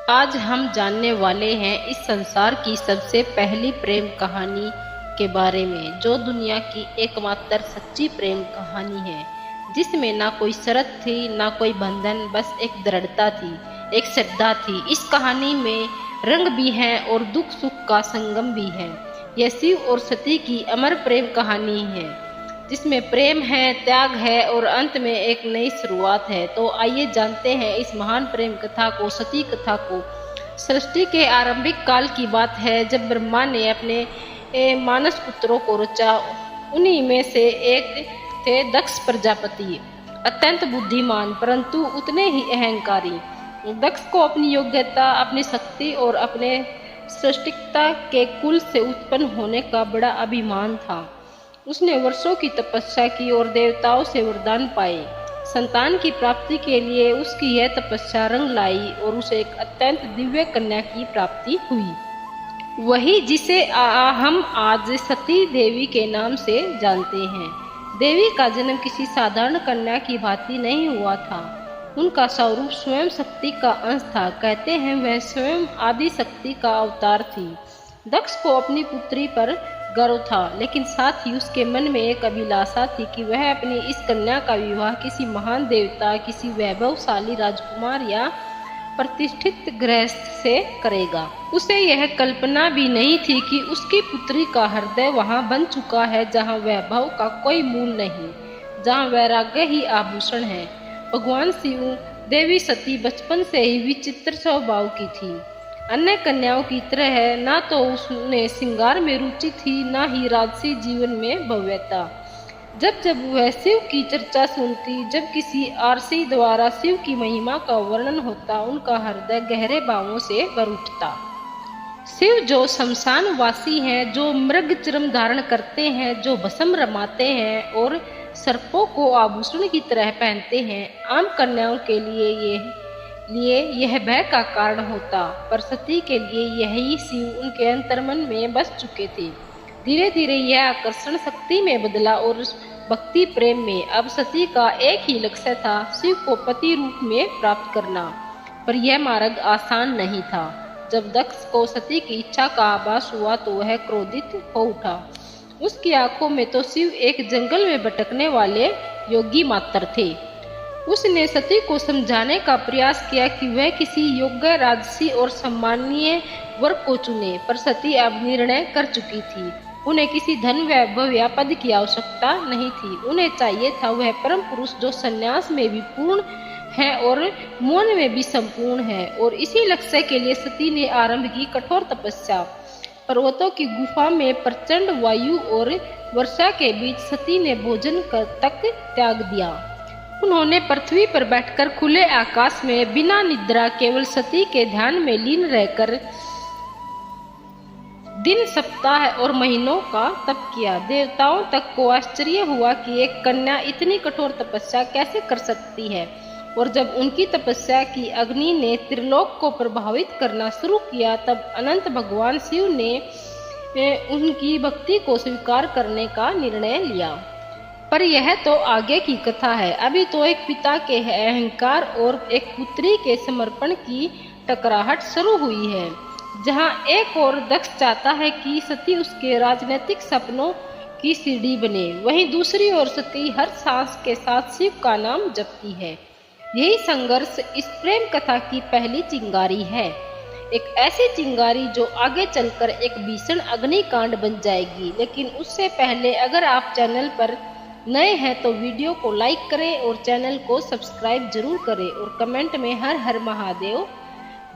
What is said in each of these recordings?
आज हम जानने वाले हैं इस संसार की सबसे पहली प्रेम कहानी के बारे में, जो दुनिया की एकमात्र सच्ची प्रेम कहानी है, जिसमें ना कोई शर्त थी, ना कोई बंधन, बस एक दृढ़ता थी, एक श्रद्धा थी। इस कहानी में रंग भी हैं और दुख सुख का संगम भी है। यह शिव और सती की अमर प्रेम कहानी है, जिसमें प्रेम है, त्याग है और अंत में एक नई शुरुआत है। तो आइए जानते हैं इस महान प्रेम कथा को, सती कथा को। सृष्टि के आरंभिक काल की बात है, जब ब्रह्मा ने अपने मानस पुत्रों को रचा। उन्हीं में से एक थे दक्ष प्रजापति, अत्यंत बुद्धिमान परंतु उतने ही अहंकारी। दक्ष को अपनी योग्यता, अपनी शक्ति और अपने सृष्टिकता के कुल से उत्पन्न होने का बड़ा अभिमान था। उसने वर्षों की तपस्या की और देवताओं से वरदान पाए। संतान की प्राप्ति के लिए उसकी यह तपस्या रंग लाई और उसे एक अत्यंत दिव्य कन्या की प्राप्ति हुई, वही जिसे हम आज सती देवी के नाम से जानते हैं। देवी का जन्म किसी साधारण कन्या की भांति नहीं हुआ था। उनका स्वरूप स्वयं शक्ति का अंश था। कहते हैं वह स्वयं आदि शक्ति का अवतार थी। दक्ष को अपनी पुत्री पर गर्व था, लेकिन साथ ही उसके मन में एक अभिलाषा थी कि वह अपनी इस कन्या का विवाह किसी महान देवता, किसी वैभवशाली राजकुमार या प्रतिष्ठित गृहस्थ से करेगा। उसे यह कल्पना भी नहीं थी कि उसकी पुत्री का हृदय वहां बन चुका है, जहां वैभव का कोई मूल नहीं, जहां वैराग्य ही आभूषण है। भगवान शिव देवी सती बचपन से ही विचित्र स्वभाव की थी। अन्य कन्याओं की तरह ना तो उसने श्रृंगार में रुचि थी, ना ही राजसी जीवन में भव्यता। जब जब वह शिव की चर्चा सुनती, जब किसी आरसी द्वारा शिव की महिमा का वर्णन होता, उनका हृदय गहरे भावों से भर उठता। शिव जो शमशान वासी हैं, जो मृग चर्म धारण करते हैं, जो भस्म रमाते हैं और सर्पों को आभूषण की तरह पहनते हैं, आम कन्याओं के लिए यह भय का कारण होता, पर सती के लिए यही शिव उनके अंतर्मन में बस चुके थे। धीरे धीरे यह आकर्षण शक्ति में बदला और भक्ति प्रेम में। अब सती का एक ही लक्ष्य था, शिव को पति रूप में प्राप्त करना, पर यह मार्ग आसान नहीं था। जब दक्ष को सती की इच्छा का आभास हुआ तो वह क्रोधित हो उठा। उसकी आंखों में तो शिव एक जंगल में भटकने वाले योगी मात्र थे। उसने सती को समझाने का प्रयास किया कि वह किसी योग्य, राजसी और सम्मानीय वर को चुने, पर सती अब निर्णय कर चुकी थी। उन्हें किसी धन, वैभव या पद की आवश्यकता नहीं थी। उन्हें चाहिए था वह परम पुरुष जो संन्यास में भी पूर्ण है और मौन में भी संपूर्ण है। और इसी लक्ष्य के लिए सती ने आरंभ की कठोर तपस्या। पर्वतों की गुफा में प्रचंड वायु और वर्षा के बीच सती ने भोजन तक त्याग दिया। उन्होंने पृथ्वी पर बैठकर खुले आकाश में बिना निद्रा केवल सती के ध्यान में लीन रहकर दिन, सप्ताह और महीनों का तप किया। देवताओं तक को आश्चर्य हुआ कि एक कन्या इतनी कठोर तपस्या कैसे कर सकती है। और जब उनकी तपस्या की अग्नि ने त्रिलोक को प्रभावित करना शुरू किया, तब अनंत भगवान शिव ने उनकी भक्ति को स्वीकार करने का निर्णय लिया। पर यह तो आगे की कथा है। अभी तो एक पिता के अहंकार और एक पुत्री के समर्पण की टकराहट शुरू हुई है। जहां एक और दक्ष चाहता है कि सती उसके राजनीतिक सपनों की सीढ़ी बने, वहीं दूसरी ओर सती हर सांस के साथ शिव का नाम जपती है। यही संघर्ष इस प्रेम कथा की पहली चिंगारी है, एक ऐसी चिंगारी जो आगे चलकर एक भीषण अग्निकांड बन जाएगी। लेकिन उससे पहले अगर आप चैनल पर नए हैं तो वीडियो को लाइक करें और चैनल को सब्सक्राइब जरूर करें और कमेंट में हर हर महादेव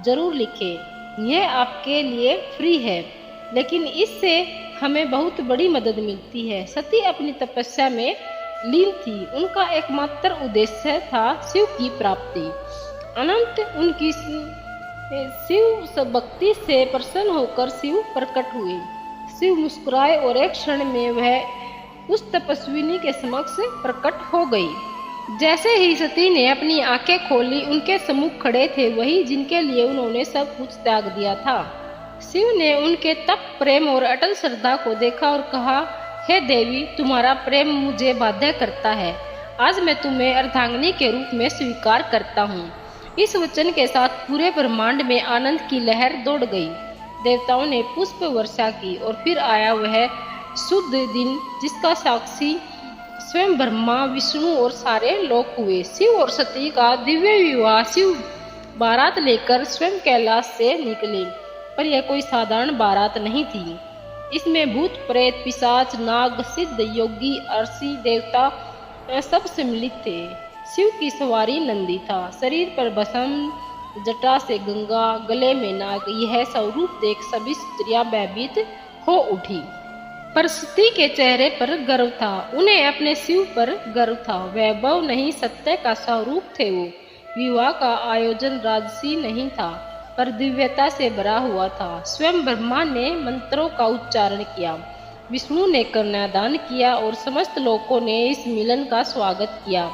जरूर लिखें। यह आपके लिए फ्री है, लेकिन इससे हमें बहुत बड़ी मदद मिलती है। सती अपनी तपस्या में लीन थी। उनका एकमात्र उद्देश्य था शिव की प्राप्ति। अनंत उनकी शिव भक्ति से प्रसन्न होकर शिव प्रकट हुए। शिव मुस्कुराए और एक क्षण में वह उस तपस्विनी के समक्ष प्रकट हो गई। जैसे ही सती ने अपनी आंखें खोली, उनके सम्मुख खड़े थे वही जिनके लिए उन्होंने सब कुछ त्याग दिया था। शिव ने उनके तप, प्रेम और अटल श्रद्धा को देखा और कहा, हे देवी, तुम्हारा प्रेम मुझे बाध्य करता है। आज मैं तुम्हें अर्धांगिनी के रूप में स्वीकार करता हूँ। इस वचन के साथ पूरे ब्रह्मांड में आनंद की लहर दौड़ गई। देवताओं ने पुष्प वर्षा की और फिर आया वह शुद्ध दिन जिसका साक्षी स्वयं ब्रह्मा, विष्णु और सारे लोग हुए। शिव और सती का दिव्य विवाह। शिव बारात लेकर स्वयं कैलाश से निकले, पर यह कोई साधारण बारात नहीं थी। इसमें भूत, प्रेत, पिशाच, नाग, सिद्ध, योगी, अर्षि, देवता सब सम्मिलित थे। शिव की सवारी नंदी था, शरीर पर भस्म, जटा से गंगा, गले में नाग। यह स्वरूप देख सभी स्त्रियां भयभीत हो उठी, पर सती के चेहरे पर गर्व था। उन्हें अपने शिव पर गर्व था। वैभव नहीं, सत्य का स्वरूप थे वो। विवाह का आयोजन राजसी नहीं था, पर दिव्यता से भरा हुआ था। स्वयं ब्रह्मा ने मंत्रों का उच्चारण किया, विष्णु ने कन्यादान किया और समस्त लोगों ने इस मिलन का स्वागत किया।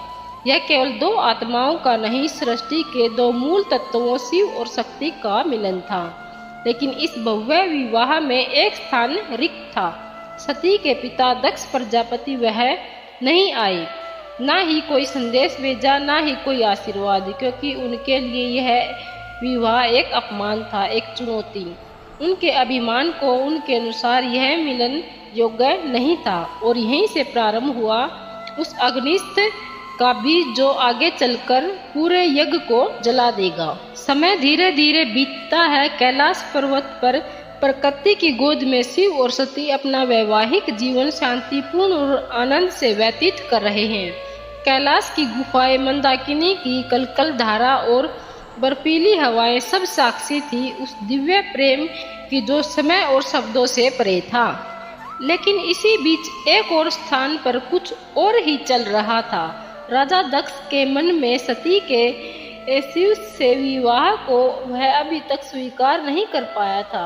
यह केवल दो आत्माओं का नहीं, सृष्टि के दो मूल तत्वों शिव और शक्ति का मिलन था। लेकिन इस भव्य विवाह में एक स्थान रिक्त था। सती के पिता दक्ष प्रजापति वह नहीं आए, ना ही कोई संदेश भेजा, ना ही कोई आशीर्वाद, क्योंकि उनके लिए यह विवाह एक अपमान था, एक चुनौती। उनके अभिमान को उनके अनुसार यह मिलन योग्य नहीं था, और यहीं से प्रारंभ हुआ उस अग्निस्थ का बीज जो आगे चलकर पूरे यज्ञ को जला देगा। समय धीरे धीरे बीतता है। कैलाश पर्वत पर प्रकृति की गोद में शिव और सती अपना वैवाहिक जीवन शांतिपूर्ण और आनंद से व्यतीत कर रहे हैं। कैलाश की गुफाएं, मंदाकिनी की कलकल धारा और बर्फीली हवाएं सब साक्षी थी उस दिव्य प्रेम की जो समय और शब्दों से परे था। लेकिन इसी बीच एक और स्थान पर कुछ और ही चल रहा था। राजा दक्ष के मन में सती के शिव से विवाह को वह अभी तक स्वीकार नहीं कर पाया था।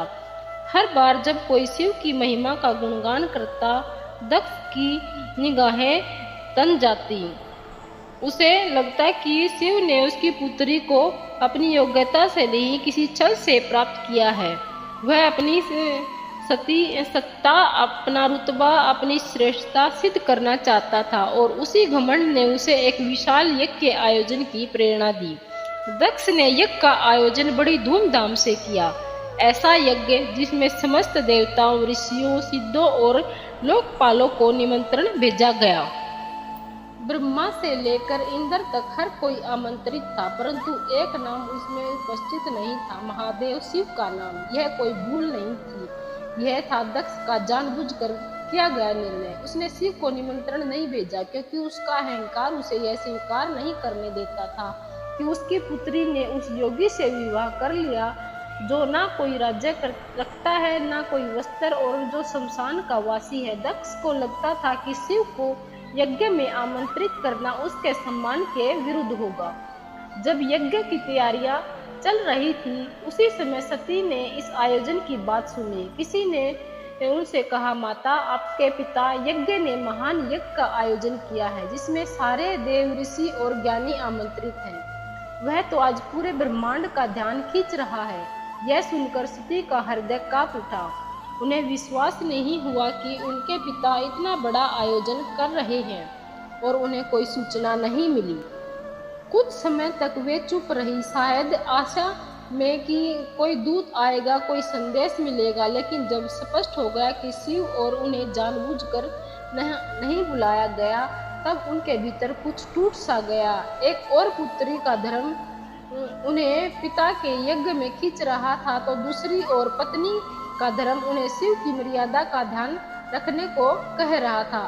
हर बार जब कोई शिव की महिमा का गुणगान करता, दक्ष की निगाहें तन जाती। उसे लगता कि शिव ने उसकी पुत्री को अपनी योग्यता से नहीं, किसी छल से प्राप्त किया है। वह अपनी सत्ता, अपना रुतबा, अपनी श्रेष्ठता सिद्ध करना चाहता था, और उसी घमंड ने उसे एक विशाल यज्ञ के आयोजन की प्रेरणा दी। दक्ष ने यज्ञ का आयोजन बड़ी धूमधाम से किया। ऐसा यज्ञ जिसमें समस्त देवताओं, ऋषियों, सिद्धों और लोकपालों को निमंत्रण भेजा गया। ब्रह्मा से लेकर इंद्र तक हर कोई आमंत्रित था, परंतु एक नाम उसमें उपस्थित नहीं था, महादेव शिव का नाम। यह कोई भूल नहीं थी, यह था दक्ष का जानबूझकर किया गया निर्णय। उसने शिव को निमंत्रण नहीं भेजा क्योंकि उसका अहंकार उसे यह स्वीकार नहीं करने देता था कि उसकी पुत्री ने उस योगी से विवाह कर लिया जो ना कोई राज्य रखता है, ना कोई वस्त्र, और जो शमशान का वासी है। दक्ष को लगता था कि शिव को यज्ञ में आमंत्रित करना उसके सम्मान के विरुद्ध होगा। जब यज्ञ की तैयारियां चल रही थी, उसी समय सती ने इस आयोजन की बात सुनी। किसी ने उनसे कहा, माता, आपके पिता यज्ञ ने महान यज्ञ का आयोजन किया है जिसमें सारे देव, ऋषि और ज्ञानी आमंत्रित हैं। वह तो आज पूरे ब्रह्मांड का ध्यान खींच रहा है। यह सुनकर सती का हृदय कांप उठा। उन्हें विश्वास नहीं हुआ कि उनके पिता इतना बड़ा आयोजन कर रहे हैं और उन्हें कोई सूचना नहीं मिली। कुछ समय तक वे चुप रही, शायद आशा में कि कोई दूत आएगा, कोई संदेश मिलेगा। लेकिन जब स्पष्ट हो गया कि शिव और उन्हें जानबूझकर नहीं बुलाया गया, तब उनके भीतर कुछ टूट सा गया। एक और पुत्री का धर्म उन्हें पिता के यज्ञ में खींच रहा था, तो दूसरी ओर पत्नी का धर्म उन्हें शिव की मर्यादा का ध्यान रखने को कह रहा था।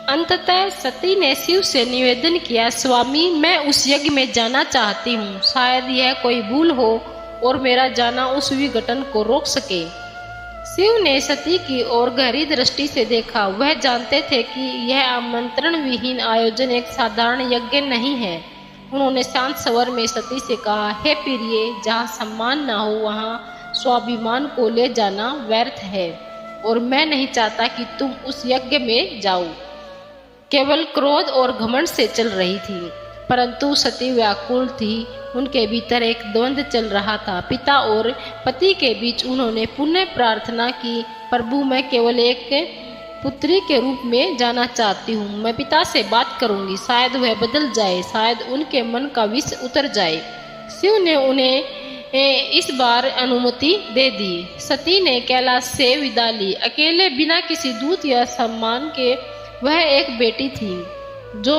अंततः सती ने शिव से निवेदन किया, स्वामी, मैं उस यज्ञ में जाना चाहती हूँ। शायद यह कोई भूल हो और मेरा जाना उस विघटन को रोक सके। शिव ने सती की ओर गहरी दृष्टि से देखा। वह जानते थे कि यह आमंत्रण विहीन आयोजन एक साधारण यज्ञ नहीं है। उन्होंने शांत स्वर में सती से कहा, हे प्रिय, जहाँ सम्मान न हो वहाँ स्वाभिमान को ले जाना व्यर्थ है, और मैं नहीं चाहता कि तुम उस यज्ञ में जाओ। केवल क्रोध और घमंड से चल रही थी, परंतु सती व्याकुल थी। उनके भीतर एक द्वंद्व चल रहा था। पिता और पति के बीच उन्होंने पुनः प्रार्थना की, प्रभु, मैं केवल एक पुत्री के रूप में जाना चाहती हूँ। मैं पिता से बात करूंगी, शायद वह बदल जाए, शायद उनके मन का विष उतर जाए। शिव ने उन्हें इस बार अनुमति दे दी। सती ने कैलाश से विदा ली, अकेले बिना किसी दूत या सम्मान के। वह एक बेटी थी जो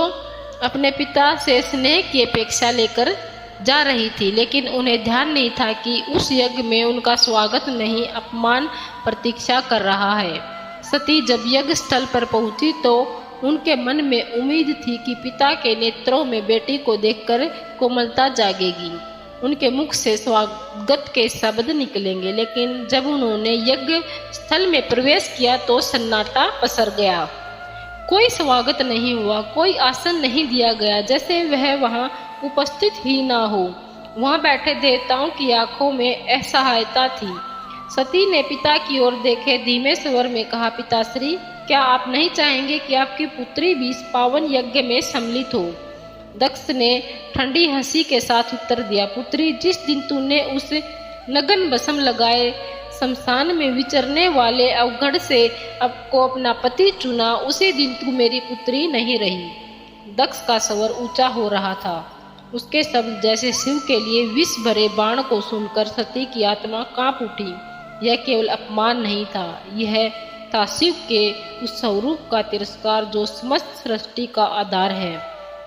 अपने पिता से स्नेह की अपेक्षा लेकर जा रही थी, लेकिन उन्हें ध्यान नहीं था कि उस यज्ञ में उनका स्वागत नहीं, अपमान प्रतीक्षा कर रहा है। सती जब यज्ञ स्थल पर पहुंची तो उनके मन में उम्मीद थी कि पिता के नेत्रों में बेटी को देखकर कोमलता जागेगी, उनके मुख से स्वागत के शब्द निकलेंगे। लेकिन जब उन्होंने यज्ञ स्थल में प्रवेश किया तो सन्नाटा पसर गया। कोई स्वागत नहीं हुआ, कोई आसन नहीं दिया गया, जैसे वह वहां उपस्थित ही ना हो। वहां बैठे देवताओं की आंखों में असहायता थी। सती ने पिता की ओर देखे, धीमे स्वर में कहा, पिताश्री, क्या आप नहीं चाहेंगे कि आपकी पुत्री भी इस पावन यज्ञ में सम्मिलित हो? दक्ष ने ठंडी हंसी के साथ उत्तर दिया, पुत्री, जिस दिन तूने उस नगन भस्म लगाए शमशान में विचरने वाले अवघड़ से आपको अपना पति चुना, उसी दिन तू मेरी पुत्री नहीं रही। दक्ष का स्वर ऊंचा हो रहा था। उसके शब्द जैसे शिव के लिए विष भरे बाण को सुनकर सती की आत्मा कांप उठी। यह केवल अपमान नहीं था, यह था शिव के उस स्वरूप का तिरस्कार जो समस्त सृष्टि का आधार है।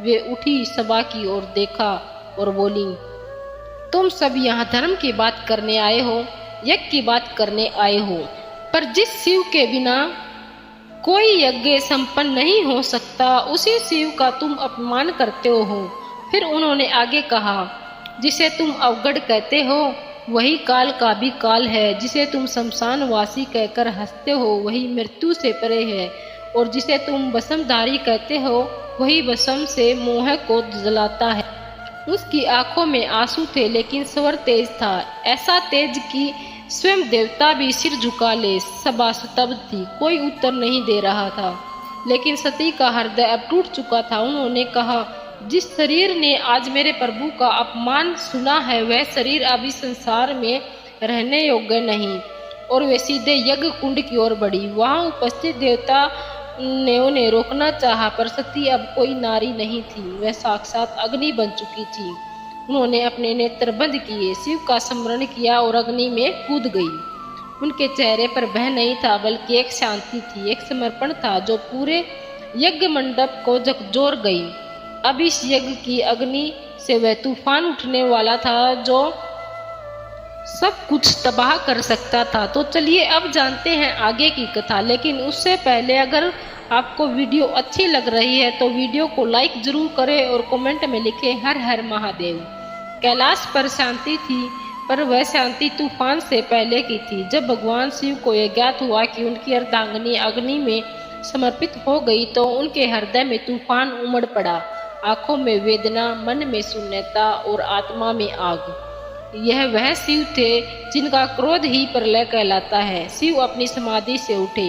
वे उठी, सभा की ओर देखा और बोली, तुम सब यहाँ धर्म की बात करने आए हो, यज्ञ की बात करने आए हो, पर जिस शिव के बिना कोई यज्ञ संपन्न नहीं हो सकता, उसी शिव का तुम अपमान करते हो। फिर उन्होंने आगे कहा, जिसे तुम अवगढ़ कहते हो वही काल का भी काल है, जिसे तुम शमशानवासी कहकर हंसते हो वही मृत्यु से परे है, और जिसे तुम भस्मधारी कहते हो वही भस्म से मोह को जलाता है। उसकी आंखों में आंसू थे, लेकिन स्वर तेज था, ऐसा तेज कि स्वयं देवता भी सिर झुका ले। सभा स्तब्ध थी, कोई उत्तर नहीं दे रहा था। लेकिन सती का हृदय अब टूट चुका था। उन्होंने कहा, जिस शरीर ने आज मेरे प्रभु का अपमान सुना है, वह शरीर अभी संसार में रहने योग्य नहीं। और वे सीधे यज्ञ कुंड की ओर बढ़ी। वहां उपस्थित देवता ने उन्हें रोकना चाहा, पर सती अब कोई नारी नहीं थी, वह साक्षात अग्नि बन चुकी थी। उन्होंने अपने नेत्र बंद किए, शिव का स्मरण किया और अग्नि में कूद गई। उनके चेहरे पर भय नहीं था, बल्कि एक शांति थी, एक समर्पण था जो पूरे यज्ञ मंडप को झकझोर गई। अब इस यज्ञ की अग्नि से वह तूफान उठने वाला था जो सब कुछ तबाह कर सकता था। तो चलिए अब जानते हैं आगे की कथा। लेकिन उससे पहले अगर आपको वीडियो अच्छी लग रही है तो वीडियो को लाइक जरूर करें और कमेंट में लिखें हर हर महादेव। कैलाश पर शांति थी, पर वह शांति तूफान से पहले की थी। जब भगवान शिव को यह ज्ञात हुआ कि उनकी अर्धांगिनी अग्नि में समर्पित हो गई तो उनके हृदय में तूफान उमड़ पड़ा। आंखों में वेदना, मन में शून्यता और आत्मा में आग। यह वह शिव थे जिनका क्रोध ही प्रलय कहलाता है। शिव अपनी समाधि से उठे,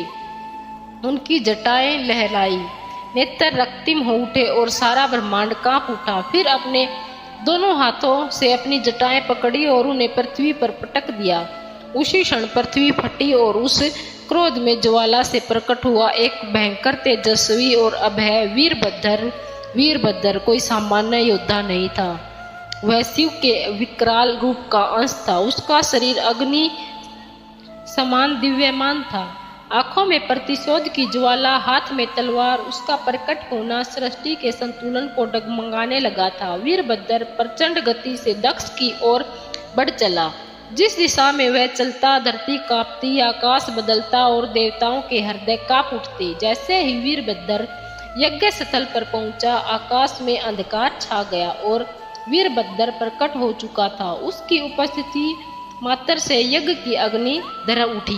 उनकी जटाएं लहराई, नेत्र रक्तिम हो उठे और सारा ब्रह्मांड कांप उठा। फिर अपने दोनों हाथों से अपनी जटाएं पकड़ी और उन्हें पृथ्वी पर पटक दिया। उसी क्षण पृथ्वी फटी और उस क्रोध में ज्वाला से प्रकट हुआ एक भयंकर, तेजस्वी और अभय वीरभद्र। वीरभद्र कोई सामान्य योद्धा नहीं था, वह शिव के विकराल रूप का अंश था। उसका शरीर अग्नि समान दिव्यमान था, आंखों में प्रतिशोध की ज्वाला, हाथ में तलवार। उसका प्रकट होना सृष्टि के संतुलन को डगमगाने लगा था। वीरभद्र प्रचंड गति से दक्ष की ओर बढ़ चला। जिस दिशा में वह चलता, धरती कांपती, आकाश बदलता और देवताओं के हृदय कांप उठते। जैसे ही वीरभद्र यज्ञ स्थल पर पहुंचा, आकाश में अंधकार छा गया और वीरभद्र प्रकट हो चुका था। उसकी उपस्थिति मात्र से यज्ञ की अग्नि धर उठी।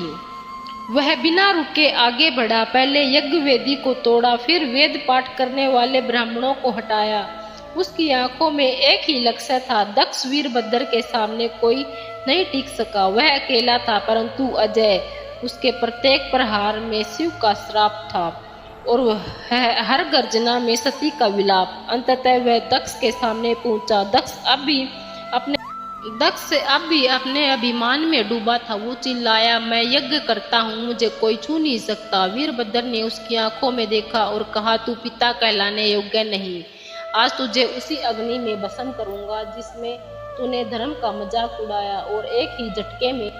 वह बिना रुके आगे बढ़ा, पहले यज्ञ वेदी को तोड़ा, फिर वेद पाठ करने वाले ब्राह्मणों को हटाया। उसकी आंखों में एक ही लक्ष्य था, दक्ष वीरभद्र के सामने कोई नहीं टिक सका। वह अकेला था परंतु अजय। उसके प्रत्येक प्रहार में शिव का श्राप था और हर गर्जना में सती का विलाप। अंततः वह दक्ष के सामने पहुंचा। दक्ष अब भी अपने दक्ष अब भी अपने अभिमान में डूबा था। वो चिल्लाया, मैं यज्ञ करता हूँ, मुझे कोई छू नहीं सकता। वीरभद्र ने उसकी आंखों में देखा और कहा, तू पिता कहलाने योग्य नहीं। आज तुझे उसी अग्नि में भस्म करूंगा जिसमें तूने धर्म का मजाक उड़ाया। और एक ही झटके में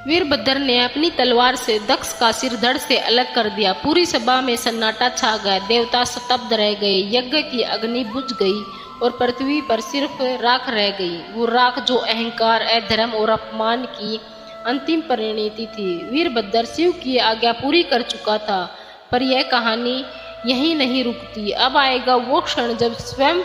वीरभद्र ने अपनी तलवार से दक्ष का सिर धड़ से अलग कर दिया। पूरी सभा में सन्नाटा छा गया। देवता स्तब्ध रह गए। यज्ञ की अग्नि बुझ गई और पृथ्वी पर सिर्फ राख रह गई। वो राख जो अहंकार, अधर्म और अपमान की अंतिम परिणति थी। वीरभद्र शिव की आज्ञा पूरी कर चुका था, पर यह कहानी यहीं नहीं रुकती। अब आएगा वो क्षण जब स्वयं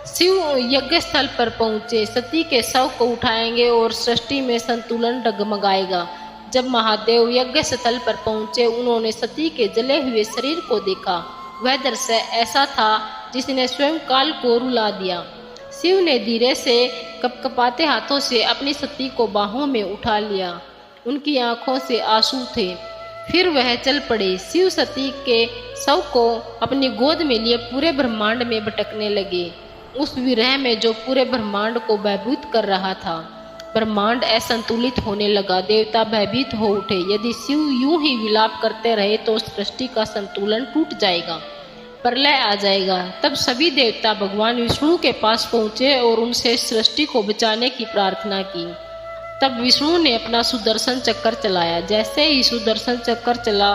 शिव यज्ञ स्थल पर पहुंचे, सती के शव को उठाएंगे और सृष्टि में संतुलन डगमगाएगा। जब महादेव यज्ञ स्थल पर पहुंचे, उन्होंने सती के जले हुए शरीर को देखा। वह दृश्य ऐसा था जिसने स्वयं काल को रुला दिया। शिव ने धीरे से कपकपाते हाथों से अपनी सती को बाहों में उठा लिया। उनकी आंखों से आंसू थे। फिर वह चल पड़े। शिव सती के शव को अपनी गोद में लिए पूरे ब्रह्मांड में भटकने लगे, उस विरह में जो पूरे ब्रह्मांड को भयभीत कर रहा था। ब्रह्मांड असंतुलित होने लगा। देवता भयभीत हो उठे। यदि शिव यूं ही विलाप करते रहे तो सृष्टि का संतुलन टूट जाएगा, प्रलय आ जाएगा। तब सभी देवता भगवान विष्णु के पास पहुंचे और उनसे सृष्टि को बचाने की प्रार्थना की। तब विष्णु ने अपना सुदर्शन चक्र चलाया। जैसे ही सुदर्शन चक्र चला,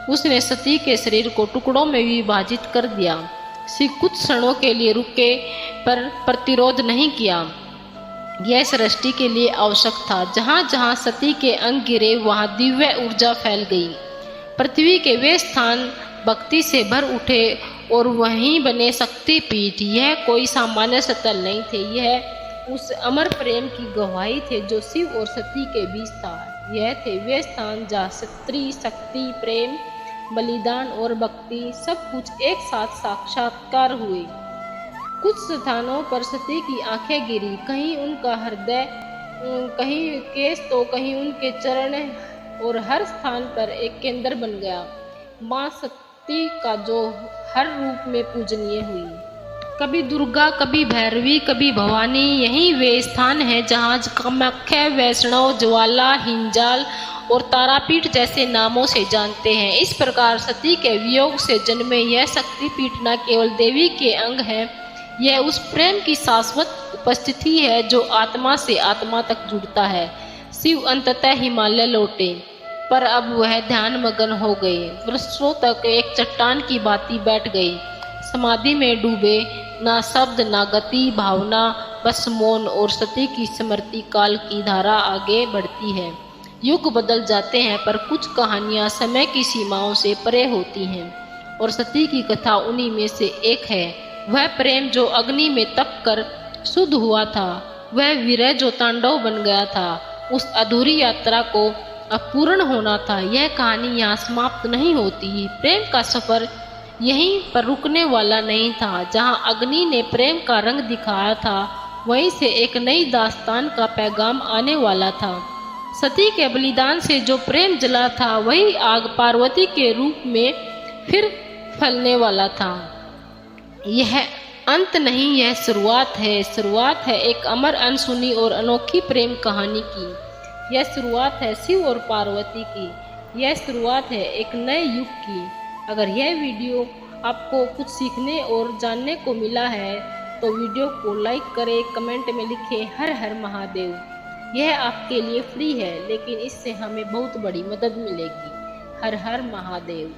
उसने सती के शरीर को टुकड़ों में विभाजित कर दिया। शिव कुछ क्षणों के लिए रुके, पर प्रतिरोध नहीं किया। यह सृष्टि के लिए आवश्यक था। जहाँ जहाँ सती के अंग गिरे, वहाँ दिव्य ऊर्जा फैल गई। पृथ्वी के वे स्थान भक्ति से भर उठे और वहीं बने शक्तिपीठ। यह कोई सामान्य स्थल नहीं थे, यह उस अमर प्रेम की गवाही थे जो शिव और सती के बीच था। यह थे वे स्थान जहाँ स्त्री, शक्ति, प्रेम, बलिदान और भक्ति सब कुछ एक साथ साक्षात्कार हुए। कुछ स्थानों पर सती की आंखें गिरी, कहीं उनका हृदय, कहीं केश तो कहीं उनके चरण, और हर स्थान पर एक केंद्र बन गया। माँ सती का जो हर रूप में पूजनीय हुई, कभी दुर्गा, कभी भैरवी, कभी भवानी। यही वे स्थान हैं जहाँ कामाख्या, वैष्णव, ज्वाला, हिंजाल और तारापीठ जैसे नामों से जानते हैं। इस प्रकार सती के वियोग से जन्मे यह शक्तिपीठ न केवल देवी के अंग है, यह उस प्रेम की शाश्वत उपस्थिति है जो आत्मा से आत्मा तक जुड़ता है। शिव अंततः हिमालय लौटे, पर अब वह ध्यान मगन हो गए। वर्षों तक एक चट्टान की भांति बैठ गए, समाधि में डूबे। ना शब्द, ना गति, भावना, बस मौन और सती की स्मृति। काल की धारा आगे बढ़ती है। युग बदल जाते हैं, पर कुछ कहानियां समय की सीमाओं से परे होती हैं, और सती की कथा उन्हीं में से एक है। वह प्रेम जो अग्नि में तप कर शुद्ध हुआ था, वह विरह जो तांडव बन गया था, उस अधूरी यात्रा को अब पूर्ण होना था। यह कहानी यहाँ समाप्त नहीं होती। प्रेम का सफर यहीं पर रुकने वाला नहीं था। जहाँ अग्नि ने प्रेम का रंग दिखाया था, वहीं से एक नई दास्तान का पैगाम आने वाला था। सती के बलिदान से जो प्रेम जला था, वही आग पार्वती के रूप में फिर फैलने वाला था। यह अंत नहीं, यह शुरुआत है। शुरुआत है एक अमर, अनसुनी और अनोखी प्रेम कहानी की। यह शुरुआत है शिव और पार्वती की। यह शुरुआत है एक नए युग की। अगर यह वीडियो आपको कुछ सीखने और जानने को मिला है तो वीडियो को लाइक करें, कमेंट में लिखें हर हर महादेव। यह आपके लिए फ्री है, लेकिन इससे हमें बहुत बड़ी मदद मिलेगी। हर हर महादेव।